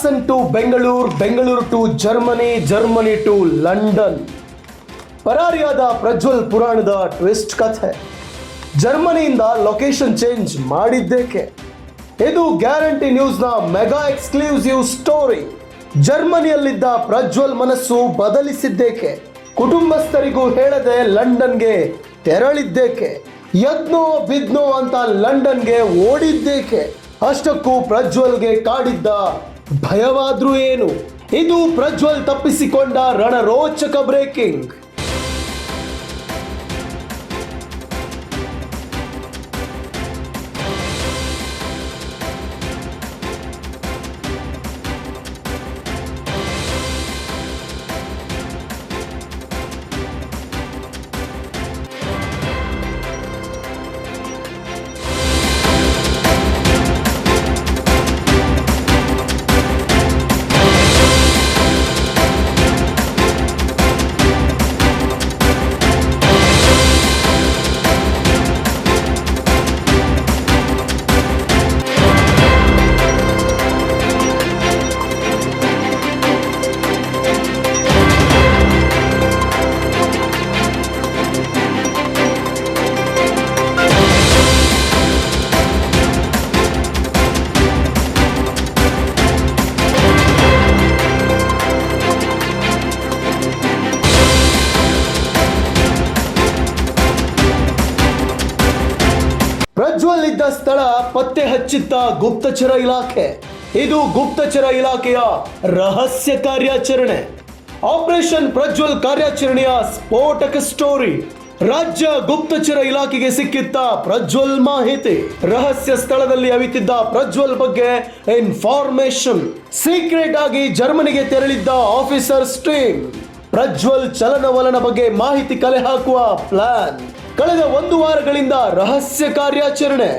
Haasan to Bengaluru, Bengaluru to Germany, Germany to London. ಪರಾರಿಯಾದ ಪ್ರಜ್ವಲ್ ಪುರಾಣದ twist ಕಥೆ. ಜರ್ಮನಿಯಿಂದ ಲೊಕೇಶನ್ ಚೇಂಜ್ ಮಾಡಿದ್ದೇಕೆ? ಇದು ಗ್ಯಾರಂಟಿ ನ್ಯೂಸ್ನ ಮೆಗಾ ಎಕ್ಸ್ಕ್ಲೂಸಿವ್ ಸ್ಟೋರಿ. ಜರ್ಮನಿಯಲ್ಲಿದ್ದ ಪ್ರಜ್ವಲ್ ಮನಸ್ಸು ಬದಲಿಸಿದ್ದೇಕೆ? ಕುಟುಂಬಸ್ಥರಿಗೂ ಹೇಳದೆ ಲಂಡನ್ಗೆ ತೆರಳಿದ್ದೇಕೆ? ಯದ್ನೋ ಬಿದ್ನೋ ಅಂತ ಲಂಡನ್ಗೆ ಓಡಿದ್ದೇಕೆ? ಅಷ್ಟಕ್ಕೂ ಪ್ರಜ್ವಲ್ಗೆ ಕಾಡಿದ್ದ ಭಯವಾದ್ರೂ ಏನು? ಇದು ಪ್ರಜ್ವಲ್ ತಪ್ಪಿಸಿಕೊಂಡ ರಣರೋಚಕ ಬ್ರೇಕಿಂಗ್. ಪ್ರಜ್ವಲ್ ಇದ್ದ ಸ್ಥಳ ಪತ್ತೆ ಹಚ್ಚಿದ್ದ ಗುಪ್ತಚರ ಇಲಾಖೆ. ಇದು ಗುಪ್ತಚರ ಇಲಾಖೆಯ ರಹಸ್ಯ ಕಾರ್ಯಾಚರಣೆ. ಆಪರೇಷನ್ ಪ್ರಜ್ವಲ್ ಕಾರ್ಯಾಚರಣೆಯ ಸ್ಫೋಟಕ ಸ್ಟೋರಿ. ರಾಜ್ಯ ಗುಪ್ತಚರ ಇಲಾಖೆಗೆ ಸಿಕ್ಕಿದ್ದ ಪ್ರಜ್ವಲ್ ಮಾಹಿತಿ. ರಹಸ್ಯ ಸ್ಥಳದಲ್ಲಿ ಅವಿತಿದ್ದ ಪ್ರಜ್ವಲ್ ಬಗ್ಗೆ ಇನ್ಫಾರ್ಮೇಶನ್. ಸೀಕ್ರೆಟ್ ಆಗಿ ಜರ್ಮನಿಗೆ ತೆರಳಿದ್ದ ಆಫೀಸರ್ಸ್ ಟೀಮ್. ಪ್ರಜ್ವಲ್ ಚಲನವಲನ ಬಗ್ಗೆ ಮಾಹಿತಿ ಕಲೆ ಹಾಕುವ ಪ್ಲಾನ್. ಕಳೆದ 1 ವಾರಗಳಿಂದ ರಹಸ್ಯ ಕಾರ್ಯಾಚರಣೆ.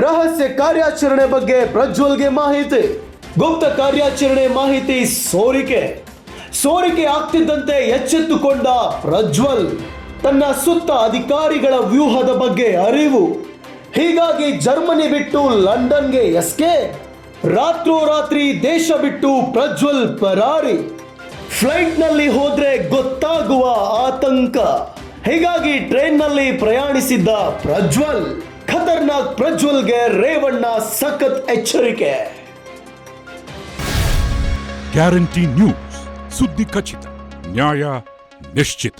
ರಹಸ್ಯ ಕಾರ್ಯಾಚರಣೆ ಬಗ್ಗೆ ಪ್ರಜ್ವಲ್ಗೆ ಮಾಹಿತಿ. ಗುಪ್ತ ಕಾರ್ಯಾಚರಣೆ ಮಾಹಿತಿ ಸೋರಿಕೆ ಆಗ್ತಿದ್ದಂತೆ ಎಚ್ಚೆತ್ತುಕೊಂಡ ಪ್ರಜ್ವಲ್. ತನ್ನ ಸುತ್ತ ಅಧಿಕಾರಿಗಳ ವ್ಯೂಹದ ಬಗ್ಗೆ ಅರಿವು. ಹೀಗಾಗಿ ಜರ್ಮನಿ ಬಿಟ್ಟು ಲಂಡನ್ಗೆ ಎಸ್ಕೇಪ್. ರಾತ್ರೋರಾತ್ರಿ ದೇಶ ಬಿಟ್ಟು ಪ್ರಜ್ವಲ್ ಪರಾರಿ. ಫ್ಲೈಟ್ನಲ್ಲಿ ಹೋದ್ರೆ ಗೊತ್ತಾಗುವ ಆತಂಕ. ಹೀಗಾಗಿ ಟ್ರೈನ್ನಲ್ಲಿ ಪ್ರಯಾಣಿಸಿದ್ದ ಪ್ರಜ್ವಲ್. ಖತರ್ನಾಕ್ ಪ್ರಜ್ವಲ್ಗೆ ರೇವಣ್ಣ ಸಖತ್ ಎಚ್ಚರಿಕೆ. ಗ್ಯಾರಂಟಿ ನ್ಯೂಸ್, ಸುದ್ದಿ ಖಚಿತ, ನ್ಯಾಯ ನಿಶ್ಚಿತ.